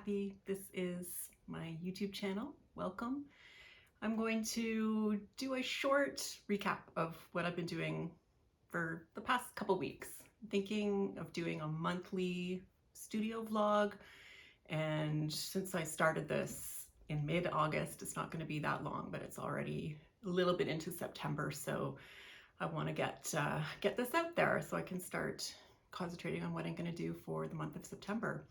Kathy. This is my YouTube channel. Welcome. I'm going to do a short recap of what I've been doing for the past couple weeks. I'm thinking of doing a monthly studio vlog, and since I started this in mid-August, it's not going to be that long, but it's already a little bit into September, so I want to get this out there so I can start concentrating on what I'm going to do for the month of September.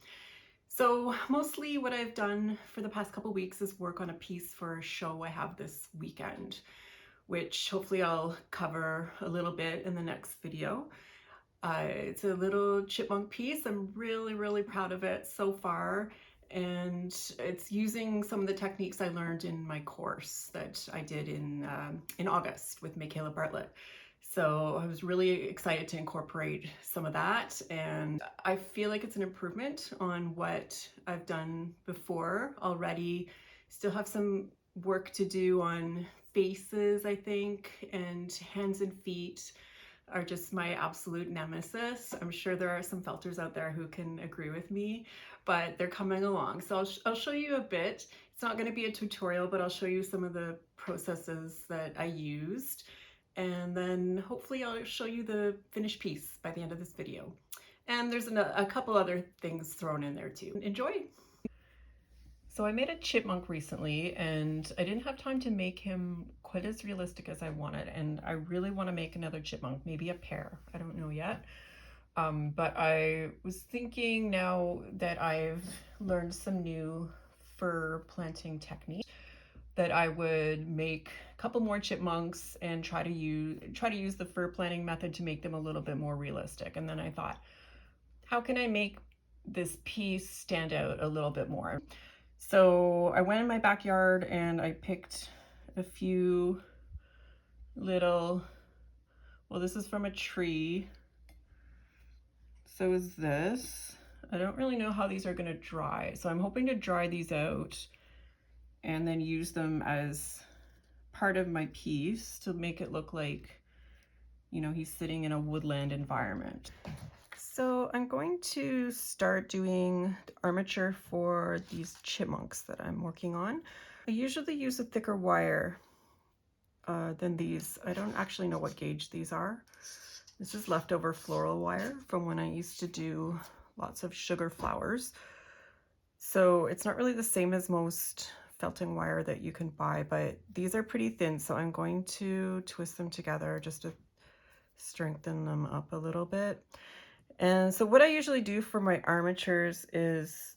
So mostly what I've done for the past couple weeks is work on a piece for a show I have this weekend, which hopefully I'll cover a little bit in the next video. It's a little chipmunk piece. I'm really proud of it so far, and it's using some of the techniques I learned in my course that I did in August with Michaela Bartlett. So I was really excited to incorporate some of that, and I feel like it's an improvement on what I've done before already. Still have some work to do on faces, I think, and hands and feet are just my absolute nemesis. I'm sure there are some felters out there who can agree with me, but they're coming along. So I'll show you a bit. It's not going to be a tutorial, but I'll show you some of the processes that I used. And then hopefully I'll show you the finished piece by the end of this video. And there's a couple other things thrown in there too. Enjoy! So I made a chipmunk recently, and I didn't have time to make him quite as realistic as I wanted, and I really want to make another chipmunk, maybe a pair. I don't know yet. But I was thinking, now that I've learned some new fur planting techniques, that I would make a couple more chipmunks and try to use the fur planting method to make them a little bit more realistic. And then I thought, how can I make this piece stand out a little bit more? So I went in my backyard and I picked a few little, well, this is from a tree. So is this. I don't really know how these are going to dry, so I'm hoping to dry these out and then use them as part of my piece to make it look like, you know, he's sitting in a woodland environment. So I'm going to start doing the armature for these chipmunks that I'm working on. I usually use a thicker wire than these. I don't actually know what gauge these are. This is leftover floral wire from when I used to do lots of sugar flowers. So it's not really the same as most felting wire that you can buy, but these are pretty thin, so I'm going to twist them together just to strengthen them up a little bit. And so what I usually do for my armatures is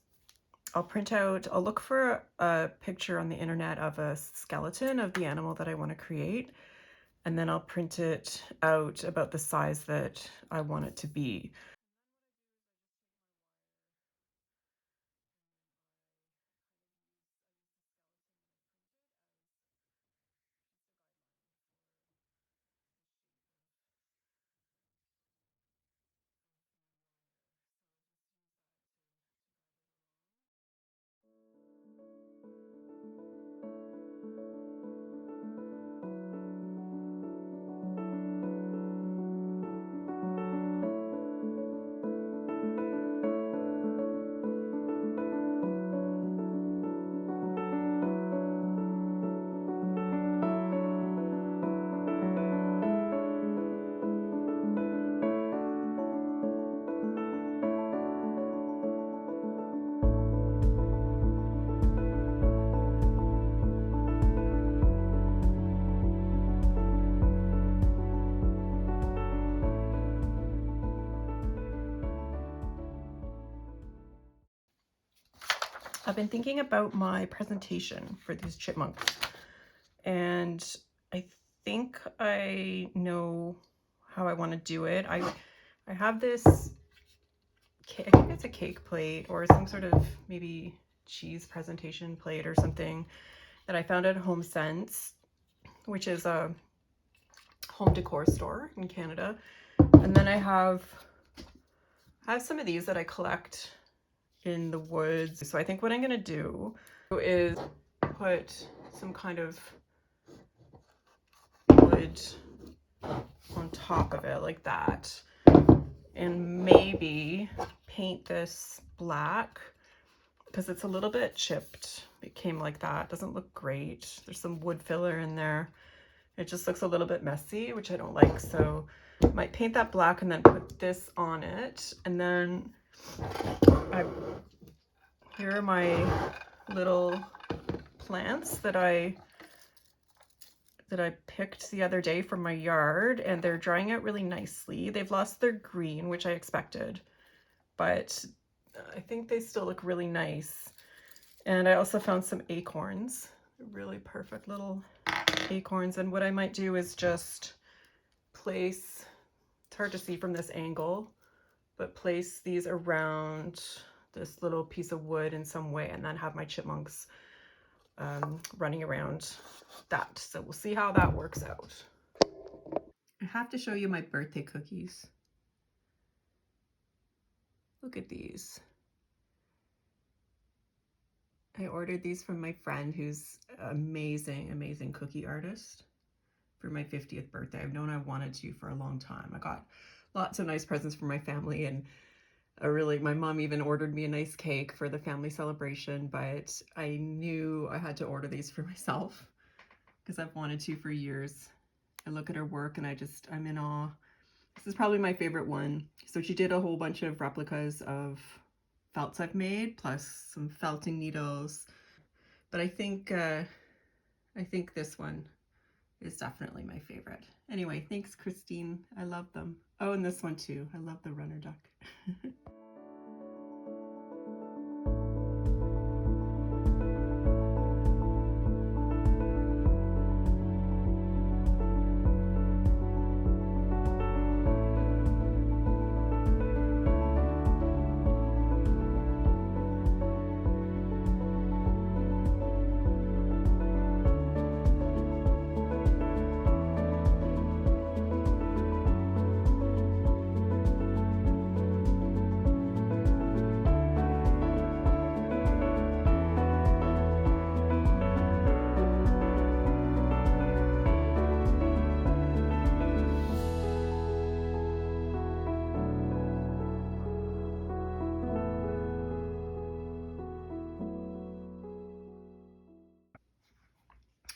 I'll look for a picture on the internet of a skeleton of the animal that I want to create, and then I'll print it out about the size that I want it to be. I've been thinking about my presentation for these chipmunks, and I think I know how I want to do it. I have this, I think it's a cake plate or some sort of maybe cheese presentation plate or something that I found at Home Sense, which is a home decor store in Canada. And then I have some of these that I collect in the woods. So I think what I'm going to do is put some kind of wood on top of it like that, and maybe paint this black because it's a little bit chipped. It came like that. Doesn't look great. There's some wood filler in there. It just looks a little bit messy, which I don't like. So I might paint that black and then put this on it. And then here are my little plants that I picked the other day from my yard, and they're drying out really nicely. They've lost their green, which I expected, but I think they still look really nice. And I also found some acorns, really perfect little acorns. And what I might do is just place, it's hard to see from this angle, but place these around this little piece of wood in some way, and then have my chipmunks running around that. So we'll see how that works out. I have to show you my birthday cookies. Look at these. I ordered these from my friend who's an amazing, amazing cookie artist for my 50th birthday. I've known I wanted to for a long time. I got lots of nice presents from my family, and my mom even ordered me a nice cake for the family celebration, but I knew I had to order these for myself because I've wanted to for years. I look at her work and I'm in awe. This is probably my favorite one. So she did a whole bunch of replicas of felts I've made, plus some felting needles. But I think this one is definitely my favorite. Anyway, thanks, Christine. I love them. Oh, and this one too. I love the runner duck.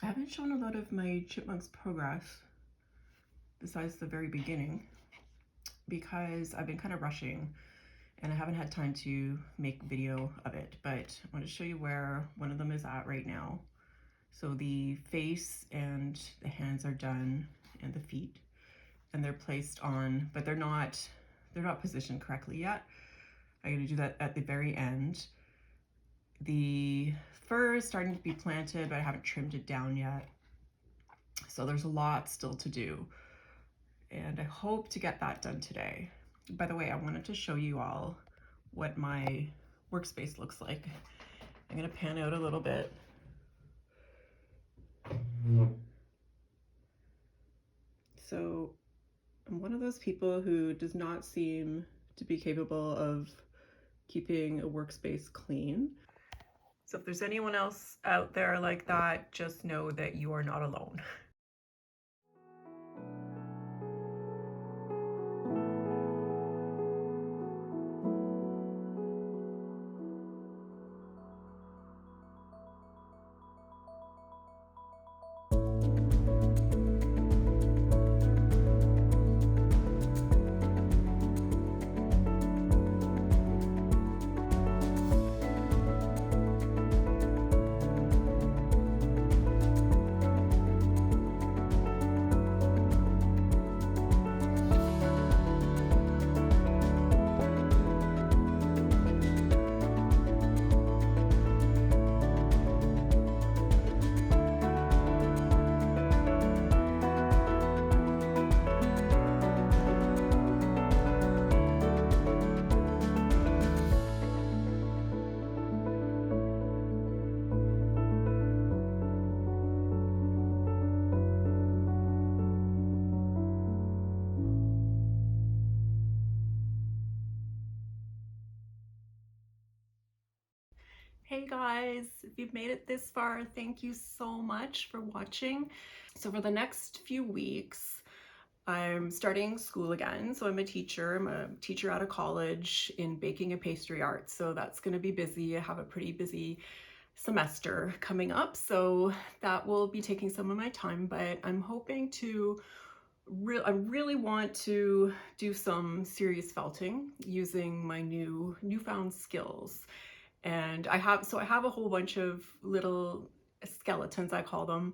I haven't shown a lot of my chipmunks progress besides the very beginning because I've been kind of rushing and I haven't had time to make video of it, but I want to show you where one of them is at right now. So the face and the hands are done, and the feet, and they're placed on, but they're not positioned correctly yet. I'm going to do that at the very end. The fur is starting to be planted, but I haven't trimmed it down yet. So there's a lot still to do, and I hope to get that done today. By the way, I wanted to show you all what my workspace looks like. I'm going to pan out a little bit. So I'm one of those people who does not seem to be capable of keeping a workspace clean. So if there's anyone else out there like that, just know that you are not alone. Hey guys, if you've made it this far, thank you so much for watching. So for the next few weeks, I'm starting school again, so I'm a teacher. I'm a teacher out of college in baking and pastry arts, so that's going to be busy. I have a pretty busy semester coming up, so that will be taking some of my time, but I'm hoping to I really want to do some serious felting using my newfound skills. And I have a whole bunch of little skeletons, I call them,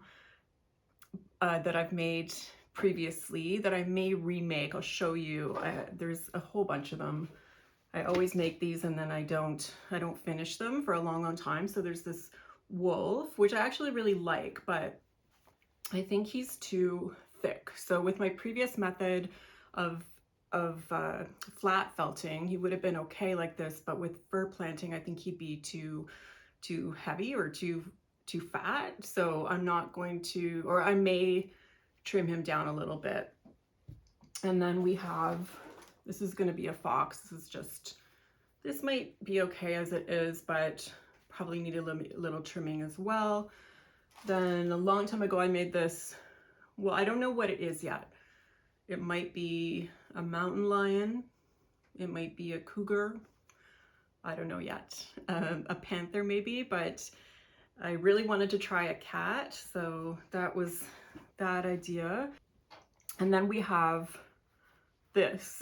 that I've made previously that I may remake. I'll show you. There's a whole bunch of them. I always make these and then I don't finish them for a long time. So there's this wolf, which I actually really like, but I think he's too thick. So with my previous method of flat felting, he would have been okay like this, but with fur planting, I think he'd be too heavy or too fat. So I'm not going to, or I may trim him down a little bit. And then we have, this is going to be a fox. This might be okay as it is, but probably need a little trimming as well. Then a long time ago I made this, well, I don't know what it is yet. It might be a mountain lion. It might be a cougar. I don't know yet. A panther maybe, but I really wanted to try a cat, so that was that idea. And then we have this.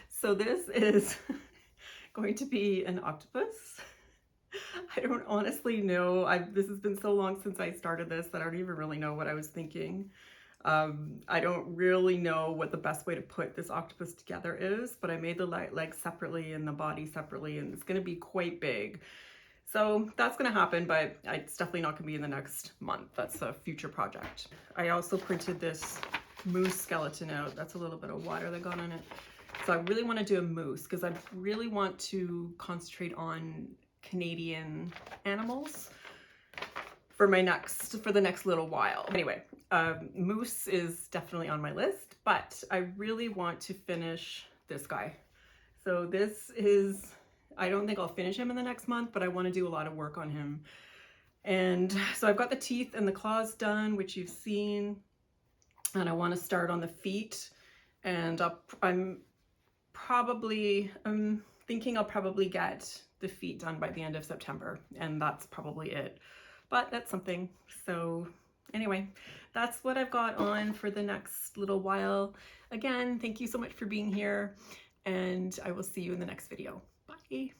So this is going to be an octopus. I don't honestly know. This has been so long since I started this that I don't even really know what I was thinking. I don't really know what the best way to put this octopus together is, but I made the legs separately and the body separately, and it's going to be quite big. So that's going to happen, but it's definitely not going to be in the next month. That's a future project. I also printed this moose skeleton out. That's a little bit of water that got on it. So I really want to do a moose because I really want to concentrate on Canadian animals for the next little while. Anyway, moose is definitely on my list, but I really want to finish this guy. So this is, I don't think I'll finish him in the next month, but I want to do a lot of work on him. And so I've got the teeth and the claws done, which you've seen, and I want to start on the feet. And I'm thinking I'll probably get the feet done by the end of September, and that's probably it. But that's something. So anyway, that's what I've got on for the next little while. Again, thank you so much for being here, and I will see you in the next video. Bye.